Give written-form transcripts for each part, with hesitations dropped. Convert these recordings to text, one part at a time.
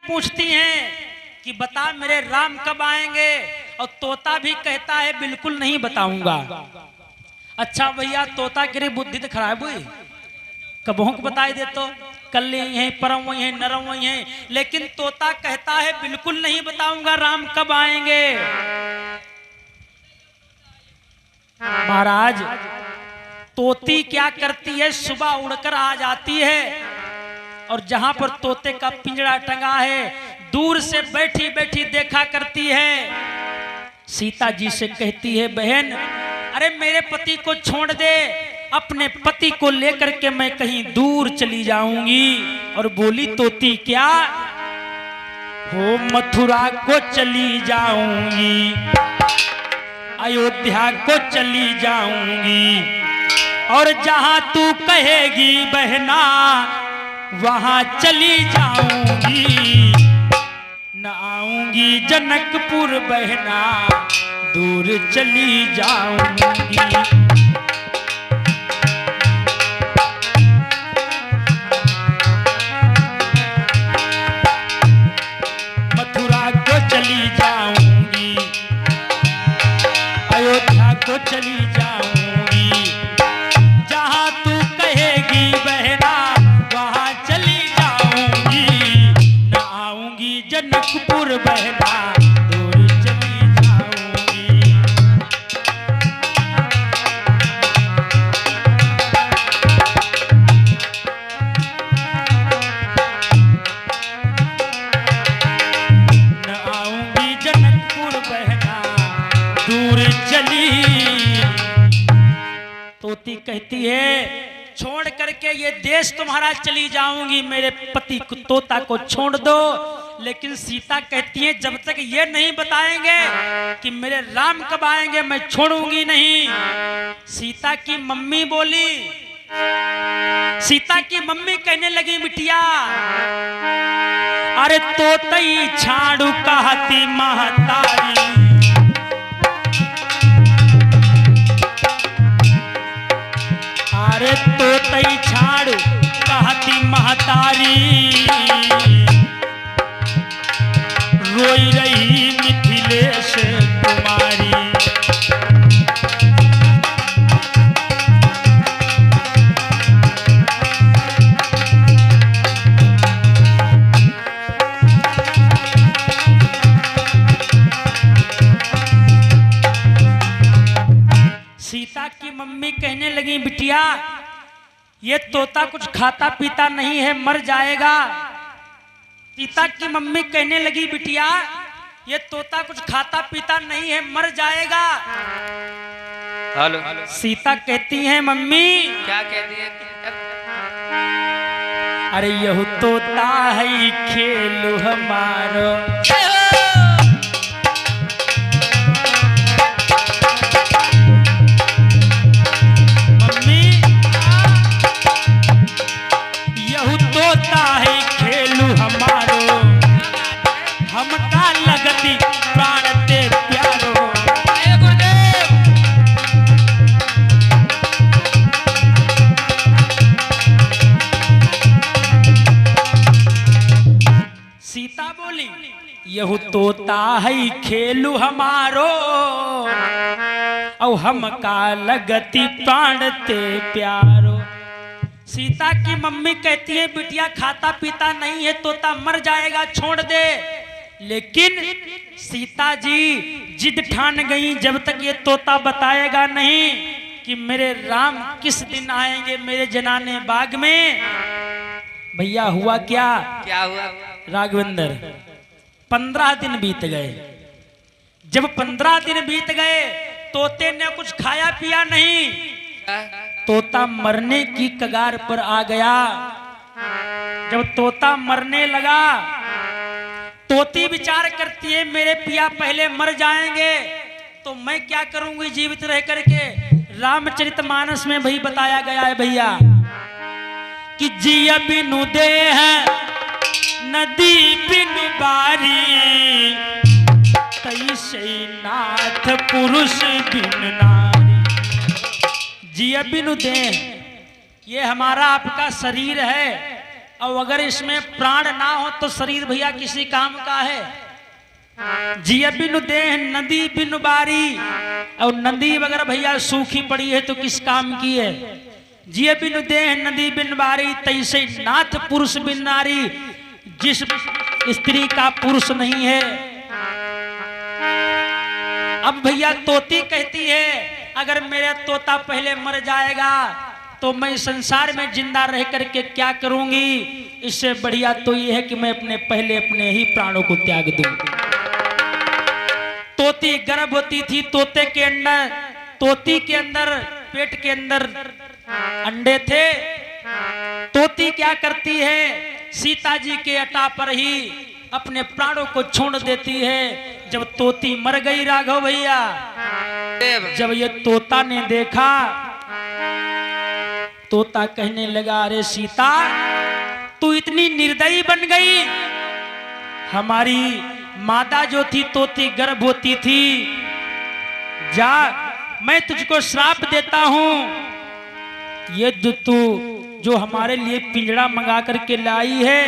पूछती हैं कि बता मेरे राम कब आएंगे, और तोता भी कहता है बिल्कुल नहीं बताऊंगा। अच्छा भैया, तोता की बुद्धि तो खराब हुई, कबहों को बताई दे तो कल यही है, परम वही है, नरम वही है, लेकिन तोता कहता है बिल्कुल नहीं बताऊंगा राम कब आएंगे। महाराज, तोती क्या करती है, सुबह उड़कर आ जाती है और जहां पर तोते का पिंजरा टंगा है दूर से बैठी बैठी देखा करती है। सीता जी से कहती है, बहन अरे मेरे पति को छोड़ दे, अपने पति को लेकर के मैं कहीं दूर चली जाऊंगी। और बोली तोती, क्या हो, मथुरा को चली जाऊंगी, अयोध्या को चली जाऊंगी, और जहां तू कहेगी बहना वहां चली जाऊंगी। न आऊंगी जनकपुर बहना, दूर चली जाऊंगी। चली जाऊंगी, अयोध्या को चली जाऊंगी, जहां तू कहेगी बहना वहां चली जाऊंगी। न आऊंगी जनकपुर बहना, दूर चली जाऊंगी। तोती कहती है, छोड़ करके ये देश तुम्हारा चली जाऊंगी, मेरे पति को तोता को छोड़ दो। लेकिन सीता कहती है, जब तक ये नहीं बताएंगे कि मेरे राम कब आएंगे मैं छोड़ूंगी नहीं। सीता की मम्मी बोली, सीता की मम्मी कहने लगी, बिटिया अरे तोतई छाड़ू कहती महतारी, अरे तोतई छाड़ कहती महतारी, रोई रही मिथिलेश कुमारी। सीता की मम्मी कहने लगी, बिटिया ये तोता कुछ खाता पीता नहीं है, मर जाएगा। सीता की मम्मी कहने लगी, बिटिया ये तोता कुछ खाता पीता नहीं है, मर जाएगा। हेलो, सीता कहती है, मम्मी क्या कहती है? अरे यह तोता है खेलू हमारो, तोता है खेलू हमारो, हमका लगती प्राण ते प्यारो। सीता बोली, यह तोता है खेलू हमारो, और हमका लगती प्राण ते प्यारो। सीता की मम्मी कहती है, बिटिया खाता पीता नहीं है, तोता मर जाएगा, छोड़ दे। लेकिन सीता जी जिद ठान गई, जब तक ये तोता बताएगा नहीं कि मेरे राम किस दिन आएंगे मेरे जनाने बाग में। भैया हुआ क्या? क्या हुआ राघवेंद्र? 15 दिन बीत गए। जब 15 दिन बीत गए, तोते ने कुछ खाया पिया नहीं, तोता मरने की कगार पर आ गया। जब तोता मरने लगा, तोती विचार करती है, मेरे पिया पहले मर जाएंगे तो मैं क्या करूंगी जीवित रह करके। रामचरितमानस में भाई बताया गया है भैया कि जिया बिनु देह नदी बिनु बारी, तैसे नाथ पुरुष बिन नारी। जिया बिनु देह, ये हमारा आपका शरीर है, और अगर इसमें प्राण ना हो तो शरीर भैया किसी काम का है। जिया बिनु देह नदी बिनु बारी, और नदी वगैरह भैया सूखी पड़ी है तो किस काम की है। जिया बिनु देह नदी बिन बारी, तैसे नाथ पुरुष बिन नारी, जिस स्त्री का पुरुष नहीं है। अब भैया तोती कहती है अगर मेरा तोता पहले मर जाएगा तो मैं संसार में जिंदा रह करके क्या करूंगी। इससे बढ़िया तो ये है कि मैं पहले अपने ही प्राणों को त्याग दूं। तोती गर्भवती थी, तोती के अंदर पेट के अंदर अंडे थे। तोती क्या करती है, सीता जी के अटा पर ही अपने प्राणों को छोड़ देती है। जब तोती मर गई राघव भैया, जब ये तोता ने देखा, तोता कहने लगा अरे सीता तू इतनी निर्दयी बन गई। हमारी माता जो थी तोती गर्भवती थी, जा मैं तुझको श्राप देता हूं। ये जो हमारे लिए पिंजड़ा मंगा करके लाई है,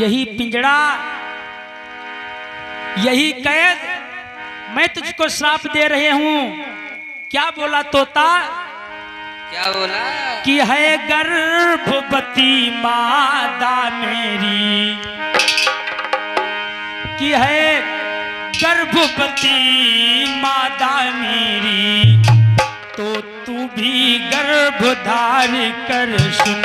यही पिंजड़ा, यही कैद मैं तुझको श्राप दे रहे हूं। क्या बोला तोता, क्या बोला कि है गर्भवती माता मेरी, कि है गर्भवती माता मेरी, तो तू भी गर्भधार कर सुन।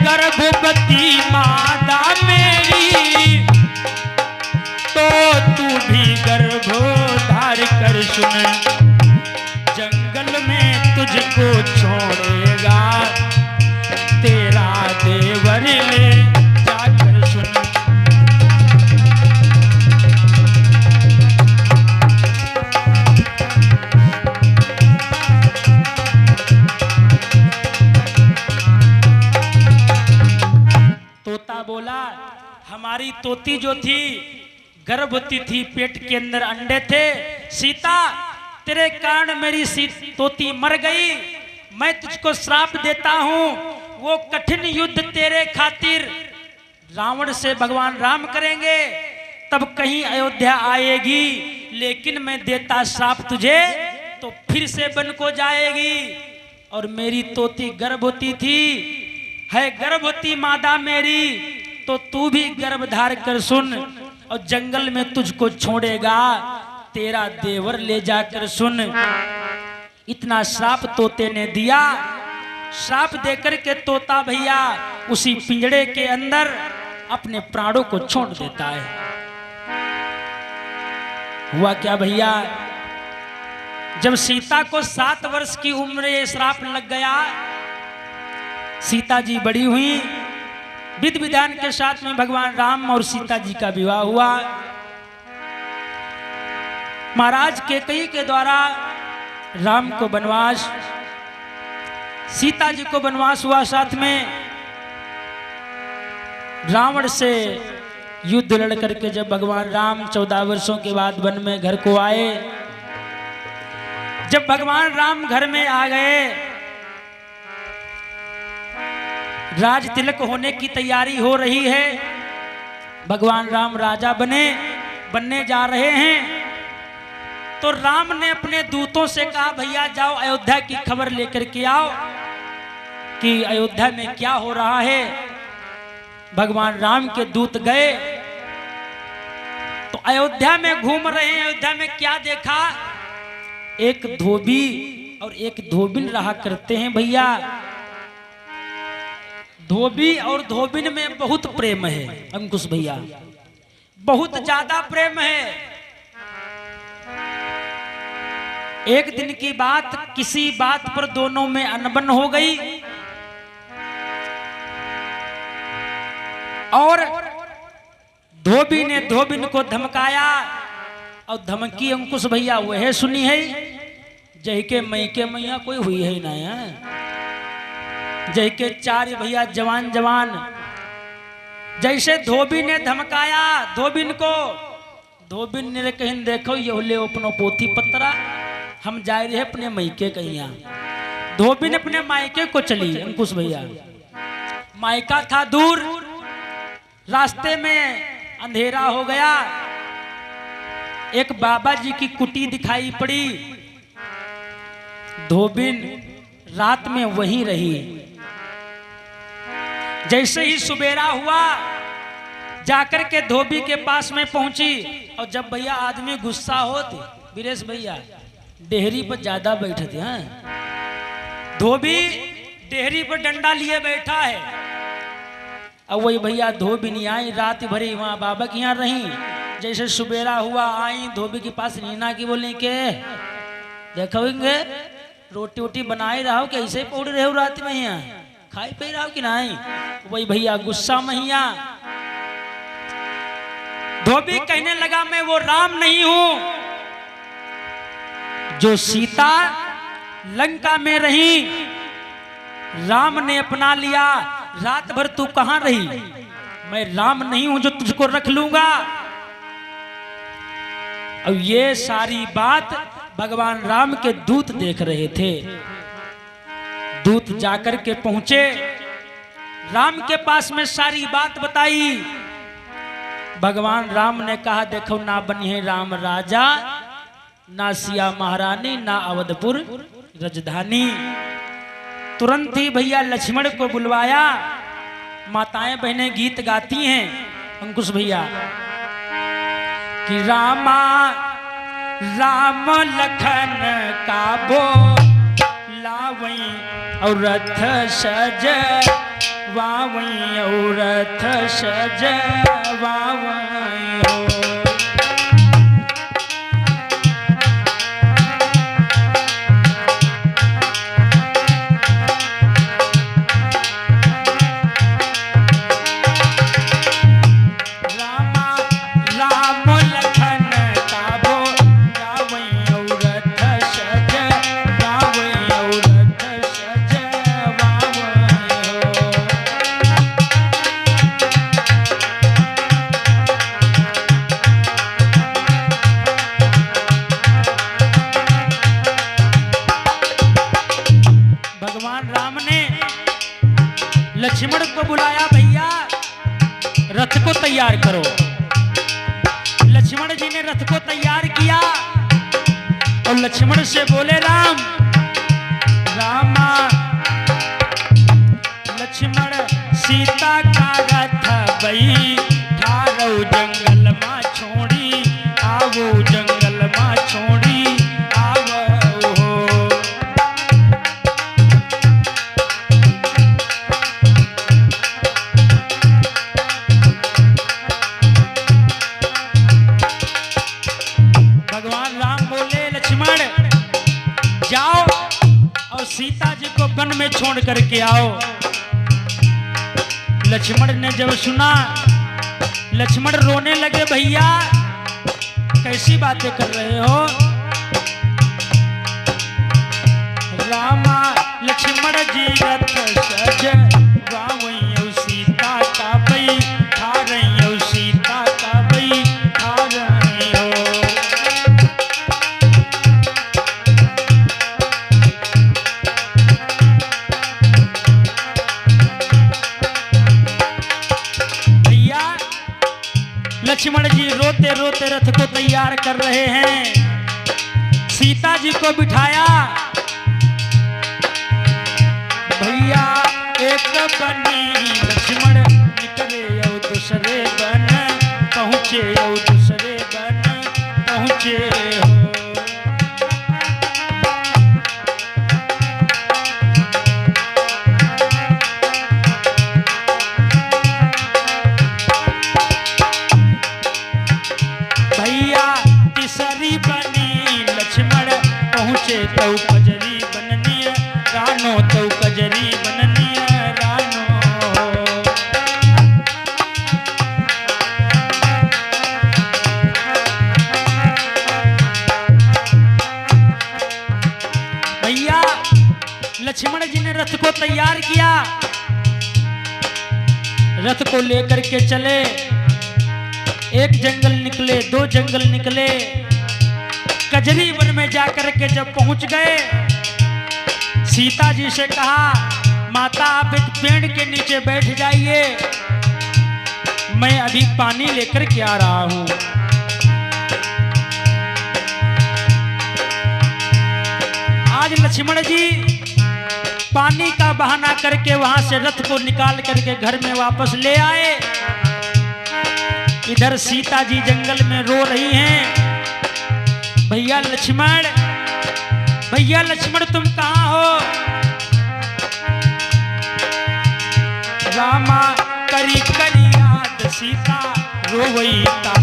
गर्भवती माता मेरी, तो तू भी गर्भधार कर सुन। जंगल में तुझको छोड़ेगा तेरा देवर ले जाकर सुन। तोता बोला हमारी तोती जो थी गर्भवती थी, पेट के अंदर अंडे थे। सीता तेरे कारण मेरी तोती मर गई। मैं तुझको श्राप देता हूं, वो कठिन युद्ध तेरे खातिर रावण से भगवान राम करेंगे, तब कहीं अयोध्या आएगी। लेकिन मैं देता श्राप तुझे तो फिर से वन को जाएगी। और मेरी तोती गर्भवती थी, है गर्भवती माता मेरी, तो तू भी गर्भधार कर सुन। और जंगल में तुझको छोड़ेगा तेरा देवर ले जाकर सुन। इतना श्राप तोते ने दिया। श्राप देकर के तोता भैया उसी पिंजड़े के अंदर अपने प्राणों को छोड़ देता है। हुआ क्या भैया, जब सीता को 7 वर्ष की उम्र ये श्राप लग गया, सीता जी बड़ी हुई, विधि विधान के साथ में भगवान राम और सीता जी का विवाह हुआ। महाराज कैकेयी के द्वारा राम को वनवास, सीता जी को वनवास हुआ। साथ में रावण से युद्ध लड़ करके जब भगवान राम 14 वर्षों के बाद वन में घर को आए, जब भगवान राम घर में आ गए, राज तिलक होने की तैयारी हो रही है। भगवान राम राजा बनने जा रहे हैं। तो राम ने अपने दूतों से कहा भैया जाओ अयोध्या की खबर लेकर के आओ कि अयोध्या में क्या हो रहा है। भगवान राम के दूत गए तो अयोध्या में घूम रहे हैं। अयोध्या में क्या देखा, एक धोबी और एक धोबिन रहा करते हैं भैया। धोबी और धोबिन में बहुत प्रेम है अंकुश भैया, बहुत ज्यादा प्रेम है। एक दिन की बात, किसी बात पर दोनों में अनबन हो गई और धोबी ने धोबिन को धमकाया। और धमकी अंकुश भैया वह सुनी है जय के मई के मैया कोई हुई है ना। जय के चार भैया जवान जवान, जैसे धोबी ने धमकाया धोबिन को, धोबिन ने कहीं देखो ये ले अपनो पोथी पत्रा, हम जा रहे अपने मायके कहिया। धोबिन अपने मायके को चली अंकुश भैया। मायका था दूर, रास्ते में अंधेरा हो गया। एक बाबा जी की कुटी दिखाई पड़ी। धोबिन रात में वहीं रही। जैसे ही सुबेरा हुआ जाकर के धोबी के पास में पहुंची। और जब भैया आदमी गुस्सा होते वीरेश भैया डेहरी पर ज्यादा बैठे थे। धोबी डेहरी पर डंडा लिए बैठा है। अब वही भैया धोबी नहीं आई, रात भरी वहां बाबा के यहाँ रही। जैसे सुबेरा हुआ आई धोबी के पास नीना की बोले के देखोगे रोटी वोटी बनाए रहो कि ऐसे पौड़ रहे हो रात में यहाँ खाई पे रहो कि नहीं। वही भैया गुस्सा मैया। धोबी कहने लगा मैं वो राम नहीं हूं जो सीता लंका में रही, राम ने अपना लिया। रात भर तू कहां रही? मैं राम नहीं हूं जो तुझको रख लूंगा। अब ये सारी बात भगवान राम के दूत देख रहे थे। दूत जाकर के पहुंचे, राम के पास में सारी बात बताई। भगवान राम ने कहा देखो ना बनी है राम राजा, ना सिया महारानी, ना अवधपुर राजधानी। तुरंत ही भैया लक्ष्मण को बुलवाया। माताएं बहनें गीत गाती हैं अंकुश भैया कि रामा राम लखन का बो लावई और रथ सज वावई और रथ सज वावई हो। लक्ष्मण को बुलाया भैया रथ को तैयार करो। लक्ष्मण जी ने रथ को तैयार किया और लक्ष्मण से बोले राम रामा लक्ष्मण सीता का रथ बई ठारो जंगल मा छोड़ी आवो जंगल मा छोड़ी सीता जी को वन में छोड़ करके आओ। लक्ष्मण ने जब सुना लक्ष्मण रोने लगे भैया कैसी बातें कर रहे हो। रामा लक्ष्मण जी रथ सज वावई सीता का बई ठारई सीता का बई ठारई हो। लक्ष्मण जी रोते रोते रथ को तैयार कर रहे हैं। सीता जी को बिठाया भैया एक बनी लक्ष्मण निकले और दूसरे बन पहुंचे और दूसरे बन पहुंचे हो। तो कजरी बननी रानो तो कजरी बननी रानो। ने रथ को तैयार किया, रथ को लेकर के चले। एक जंगल निकले, दो जंगल निकले, कजरी वन में जाकर के जब पहुंच गए, सीता जी से कहा माता आप एक पेड़ के नीचे बैठ जाइए, मैं अभी पानी लेकर के आ रहा हूं। आज लक्ष्मण जी पानी का बहाना करके वहां से रथ को निकाल करके घर में वापस ले आए। इधर सीता जी जंगल में रो रही हैं, भैया लक्ष्मण, भैया लक्ष्मण तुम कहां हो? रामा करी करी याद सीता रोवई ता